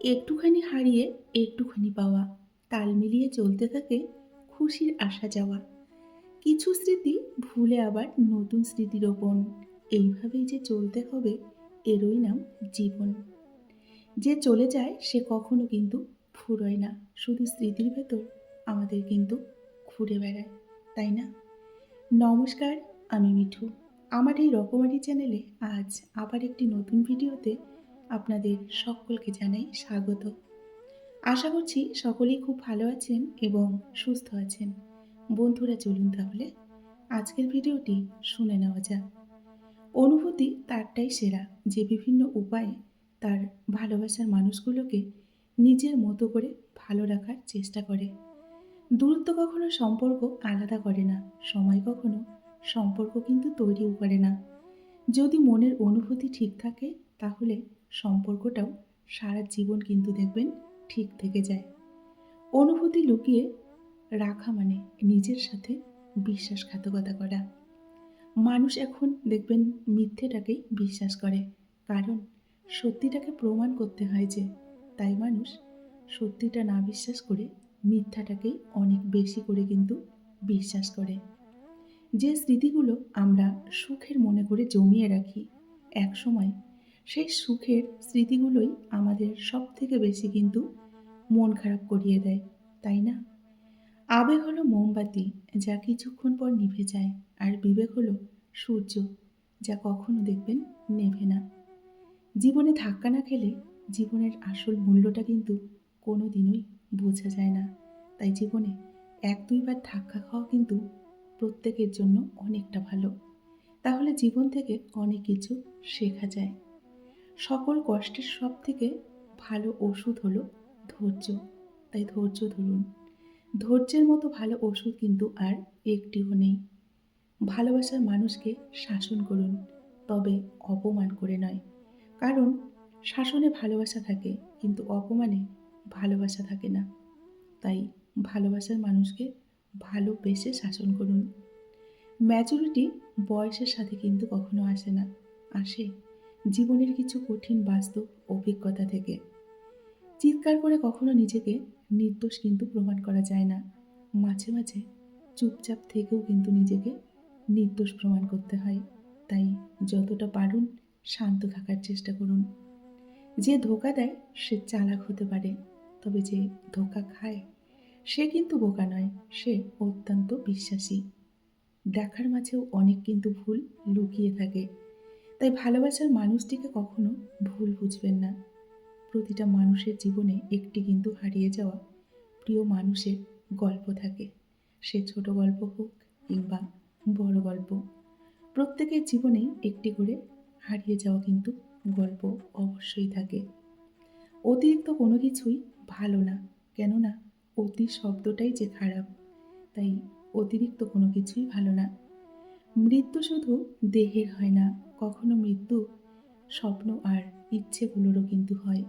একটুখানি হারিয়ে একটুখানি পাওয়া, তাল মিলিয়ে চলতে থাকে খুশির আসা যাওয়া। কিছু স্মৃতি ভুলে আবার নতুন স্মৃতি রোপণ, এইভাবেই যে চলতে হবে, এরই নাম জীবন। যে চলে যায় সে কখনো কিন্তু ফুরোয় না, শুধু স্মৃতির ভেতর আমাদের কিন্তু ঘুরে বেড়ায়, তাই না? নমস্কার, আমি মিঠু। আমার এই রকমারি চ্যানেলে আজ আবার একটি নতুন ভিডিওতে আপনাদের সকলকে জানাই স্বাগত। আশা করছি সকলেই খুব ভালো আছেন এবং সুস্থ আছেন। বন্ধুরা, চলুন তাহলে আজকের ভিডিওটি শুনে নেওয়া যাক। অনুভূতি তারটাই সেরা যে বিভিন্ন উপায়ে তার ভালোবাসার মানুষগুলোকে নিজের মতো করে ভালো রাখার চেষ্টা করে। দূরত্ব কখনো সম্পর্ক আলাদা করে না, সময় কখনো সম্পর্ক কিন্তু তৈরিও করে না। যদি মনের অনুভূতি ঠিক থাকে তাহলে সম্পর্কটাও সারা জীবন কিন্তু দেখবেন ঠিক থেকে যায়। অনুভূতি লুকিয়ে রাখা মানে নিজের সাথে বিশ্বাসঘাতকতা করা। মানুষ এখন দেখবেন মিথ্যেটাকেই বিশ্বাস করে, কারণ সত্যিটাকে প্রমাণ করতে হয় যে, তাই মানুষ সত্যিটা না বিশ্বাস করে মিথ্যাটাকেই অনেক বেশি করে কিন্তু বিশ্বাস করে। যে স্মৃতিগুলো আমরা সুখের মনে করে জমিয়ে রাখি, একসময় সেই সুখের স্মৃতিগুলোই আমাদের সব থেকে বেশি কিন্তু মন খারাপ করিয়ে দেয়, তাই না? আবেগ হলো মোমবাতি, যা কিছুক্ষণ পর নিভে যায়, আর বিবেক হলো সূর্য, যা কখনো দেখবেন নেভে না। জীবনে ধাক্কা না খেলে জীবনের আসল মূল্যটা কিন্তু কোনো দিনই বোঝা যায় না। তাই জীবনে এক দুইবার ধাক্কা খাওয়া কিন্তু প্রত্যেকের জন্য অনেকটা ভালো। তাহলে জীবন থেকে অনেক কিছু শেখা যায়। সকল কষ্টের সব থেকে ভালো ওষুধ হলো ধৈর্য। তাই ধৈর্য ধরুন। ধৈর্যের মতো ভালো ওষুধ কিন্তু আর একটিও নেই। ভালোবাসার মানুষকে শাসন করুন, তবে অপমান করে নয়। কারণ শাসনে ভালোবাসা থাকে, কিন্তু অপমানে ভালোবাসা থাকে না। তাই ভালোবাসার মানুষকে ভালোবেসে শাসন করুন। ম্যাচুরিটি বয়সের সাথে কিন্তু কখনো আসে না, আসে জীবনের কিছু কঠিন বাস্তব অভিজ্ঞতা থেকে। চিৎকার করে কখনো নিজেকে নির্দোষ কিন্তু প্রমাণ করা যায় না। মাঝে মাঝে চুপচাপ থেকেও কিন্তু নিজেকে নির্দোষ প্রমাণ করতে হয়। তাই যতটা পারুন শান্ত থাকার চেষ্টা করুন। যে ধোঁকা দেয় সে চালাক হতে পারে, তবে যে ধোঁকা খায় সে কিন্তু বোকা নয়, সে অত্যন্ত বিশ্বাসী। দেখার মাঝেও অনেক কিন্তু ভুল লুকিয়ে থাকে। তাই ভালোবাসার মানুষটিকে কখনো ভুল বুঝবেন না। প্রতিটা মানুষের জীবনে একটি কিন্তু হারিয়ে যাওয়া প্রিয় মানুষের গল্প থাকে। সে ছোট গল্প হোক কিংবা বড় গল্প, প্রত্যেকের জীবনেই একটি করে হারিয়ে যাওয়া কিন্তু গল্প অবশ্যই থাকে। অতিরিক্ত কোনো কিছুই ভালো না, কেননা অতি শব্দটাই যে খারাপ। তাই অতিরিক্ত কোনো কিছুই ভালো না। মৃত্যু শুধু দেহের হয় না, কখনো মৃত্যু স্বপ্ন আর ইচ্ছেগুলোরও কিন্তু হয়।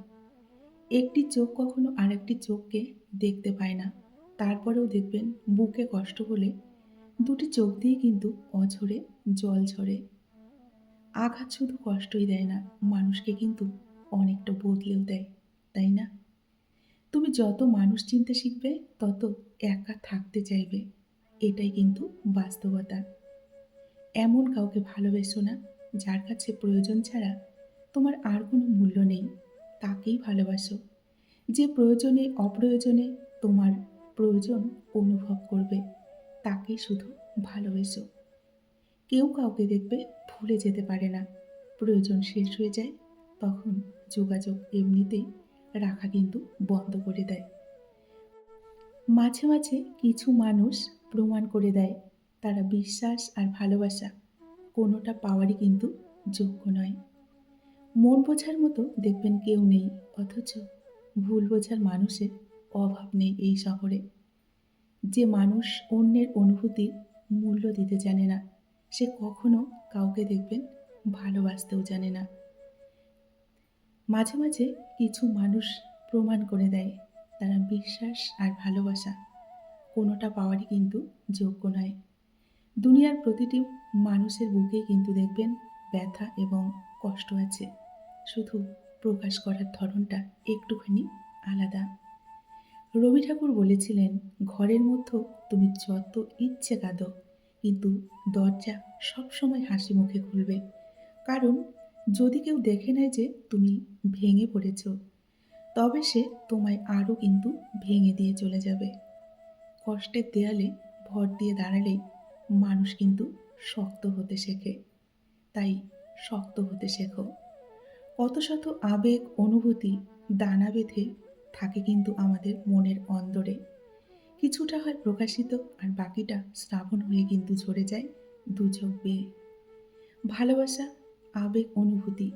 একটি চোখ কখনো আরেকটি চোখকে দেখতে পায় না। তারপরেও দেখবেন বুকে কষ্ট হলে দুটি চোখ দিয়ে কিন্তু অঝরে জল ঝরে। আঘাত শুধু কষ্টই দেয় না, মানুষকে কিন্তু অনেকটা বদলেও দেয়, তাই না? তুমি যত মানুষ চিনতে শিখবে তত একা থাকতে চাইবে। এটাই কিন্তু বাস্তবতা। এমন কাউকে ভালোবেসো না যার কাছে প্রয়োজন ছাড়া তোমার আর কোনো মূল্য নেই। তাকেই ভালোবাসো যে প্রয়োজনে অপ্রয়োজনে তোমার প্রয়োজন অনুভব করবে। তাকেই শুধু ভালোবেসো। কেউ কাউকে দেখবে ভুলে যেতে পারে না। প্রয়োজন শেষ হয়ে যায়, তখন যোগাযোগ এমনিতেই রাখা কিন্তু বন্ধ করে দেয়। মাঝে মাঝে কিছু মানুষ প্রমাণ করে দেয় তারা বিশ্বাস আর ভালোবাসা কোনোটা পাওয়ারই কিন্তু যোগ্য নয়। মন বোঝার মতো দেখবেন কেউ নেই, অথচ ভুল বোঝার মানুষের অভাব নেই এই শহরে। যে মানুষ অন্যের অনুভূতির মূল্য দিতে জানে না, সে কখনো কাউকে দেখবেন ভালোবাসতেও জানে না। মাঝে মাঝে কিছু মানুষ প্রমাণ করে দেয় তারা বিশ্বাস আর ভালোবাসা কোনোটা পাওয়ারই কিন্তু যোগ্য নয়। দুনিয়ার প্রতিটি মানুষের বুকেই কিন্তু দেখবেন ব্যথা এবং কষ্ট আছে, শুধু প্রকাশ করার ধরনটা একটুখানি আলাদা। রবি ঠাকুর বলেছিলেন, ঘরের মধ্যে তুমি যত ইচ্ছে কাঁদো, কিন্তু দরজা সবসময় হাসি মুখে খুলবে। কারণ যদি কেউ দেখে নেয় যে তুমি ভেঙে পড়েছ, তবে সে তোমায় আরও কিন্তু ভেঙে দিয়ে চলে যাবে। কষ্টের দেয়ালে ভর দিয়ে দাঁড়ালেই মানুষ কিন্তু শক্ত হতে শেখে। তাই শক্ত হতে শেখো। কত শত আবেগ অনুভূতি দানা বেঁধে থাকে কিন্তু আমাদের মনের অন্দরে। কিছুটা হয় প্রকাশিত, আর বাকিটা শ্রাবণ হয়ে কিন্তু ঝরে যায় দু চোখ বেয়ে। ভালোবাসা, আবেগ অনুভূতি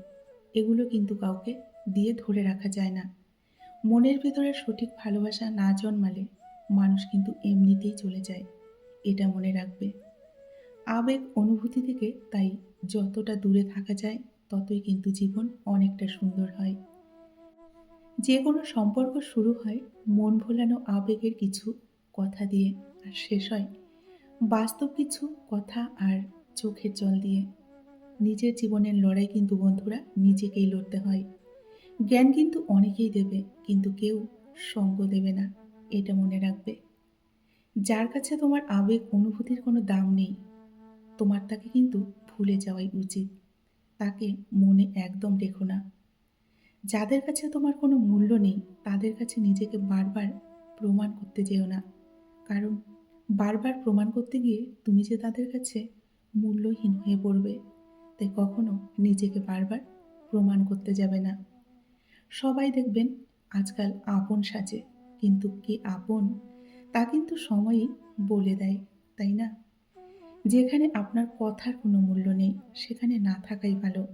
এগুলো কিন্তু কাউকে দিয়ে ধরে রাখা যায় না। মনের ভেতরে সঠিক ভালোবাসা না জন্মালে মানুষ কিন্তু এমনিতেই চলে যায়। এটা মনে রাখবে। আবেগ অনুভূতি থেকে তাই যতটা দূরে থাকা যায় ততই কিন্তু জীবন অনেকটা সুন্দর হয়। যে কোনো সম্পর্ক শুরু হয় মন ভোলানো আবেগের কিছু কথা দিয়ে, আর শেষ হয় বাস্তব কিছু কথা আর চোখের জল দিয়ে। নিজের জীবনের লড়াই কিন্তু বন্ধুরা নিজেকেই লড়তে হয়। জ্ঞান কিন্তু অনেকেই দেবে, কিন্তু কেউ সঙ্গ দেবে না। এটা মনে রাখবে। যার কাছে তোমার আবেগ অনুভূতির কোনো দাম নেই, তোমার তাকে কিন্তু ভুলে যাওয়াই উচিত। তাকে মনে একদম রেখো না। যাদের কাছে তোমার কোনো মূল্য নেই, তাদের কাছে নিজেকে বারবার প্রমাণ করতে যেও না। কারণ বারবার প্রমাণ করতে গিয়ে তুমি যে তাদের কাছে মূল্যহীন হয়ে পড়বে। তাই কখনো নিজেকে বারবার প্রমাণ করতে যাবে না। সবাই দেখবেন আজকাল আপন সাজে, কিন্তু কে আপন তা কিন্তু সময়ই বলে দেয়, তাই না? যেখানে আপনার কথার কোনো মূল্য নেই সেখানে না থাকাই ভালো।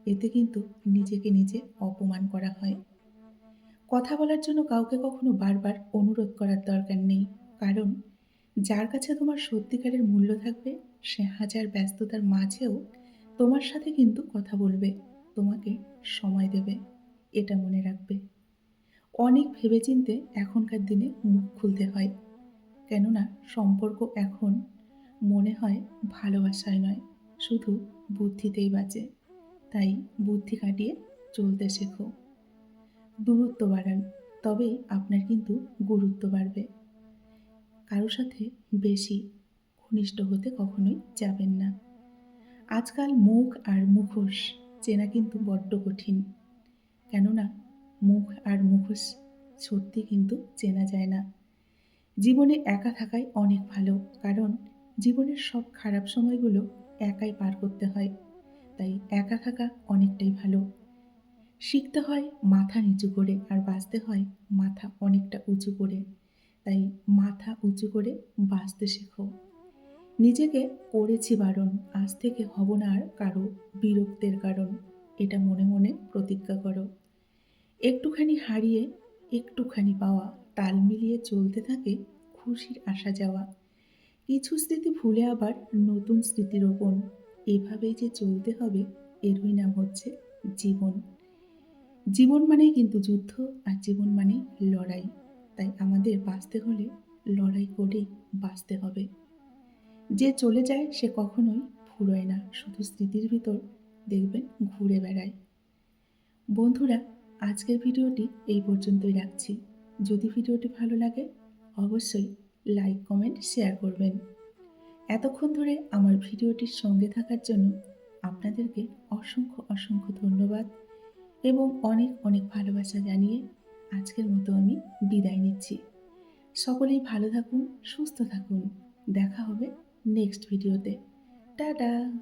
এতে কিন্তু নিজেকে নিজে অপমান করা হয়। কথা বলার জন্য কাউকে কখনো বারবার অনুরোধ করার দরকার নেই। কারণ যার কাছে তোমার সত্যিকারের মূল্য থাকবে, সে হাজার ব্যস্ততার মাঝেও তোমার সাথে কিন্তু কথা বলবে, তোমাকে সময় দেবে। এটা মনে রাখবে। অনেক ভেবেচিন্তে এখনকার দিনে মুখ খুলতে হয়। কেননা সম্পর্ক এখন মনে হয় ভালোবাসায় নয়, শুধু বুদ্ধিতেই বাঁচে। তাই বুদ্ধি কাটিয়ে চলতে শেখো। দূরত্ব বাড়ান, তবেই আপনার কিন্তু গুরুত্ব বাড়বে। কারো সাথে বেশি ঘনিষ্ঠ হতে কখনোই যাবেন না। আজকাল মুখ আর মুখোশ চেনা কিন্তু বড্ড কঠিন। কেননা মুখ আর মুখোশ সত্যি কিন্তু চেনা যায় না। জীবনে একা থাকাই অনেক ভালো। কারণ জীবনের সব খারাপ সময়গুলো একাই পার করতে হয়। তাই একা থাকা অনেকটাই ভালো। শিখতে হয় মাথা নিচু করে, আর বাঁচতে হয় মাথা অনেকটা উঁচু করে। তাই মাথা উঁচু করে বাঁচতে শেখো। নিজেকে করেছি বারণ, আজ থেকে হব না আর কারো বিরক্তের কারণ। এটা মনে মনে প্রতিজ্ঞা করো। একটুখানি হারিয়ে একটুখানি পাওয়া, তাল মিলিয়ে চলতে থাকে খুশির আসা যাওয়া। কিছু স্মৃতি ভুলে আবার নতুন স্মৃতি রোপণ। এভাবেই যে চলতে হবে, এরই নাম হচ্ছে জীবন। জীবন মানেই কিন্তু যুদ্ধ, আর জীবন মানেই লড়াই। তাই আমাদের বাঁচতে হলে লড়াই করেই বাঁচতে হবে। যে চলে যায় সে কখনোই ফুরোয় না, শুধু স্মৃতির ভিতর দেখবেন ঘুরে বেড়ায়। বন্ধুরা, আজকের ভিডিওটি এই পর্যন্তই রাখছি। যদি ভিডিওটি ভালো লাগে অবশ্যই লাইক, কমেন্ট, শেয়ার করবেন। এতক্ষণ ধরে আমার ভিডিওটির সঙ্গে থাকার জন্য আপনাদেরকে অসংখ্য অসংখ্য ধন্যবাদ এবং অনেক অনেক ভালোবাসা জানিয়ে আজকের মতো আমি বিদায় নিচ্ছি। সকলেই ভালো থাকুন, সুস্থ থাকুন। দেখা হবে নেক্সট ভিডিওতে। টাটা।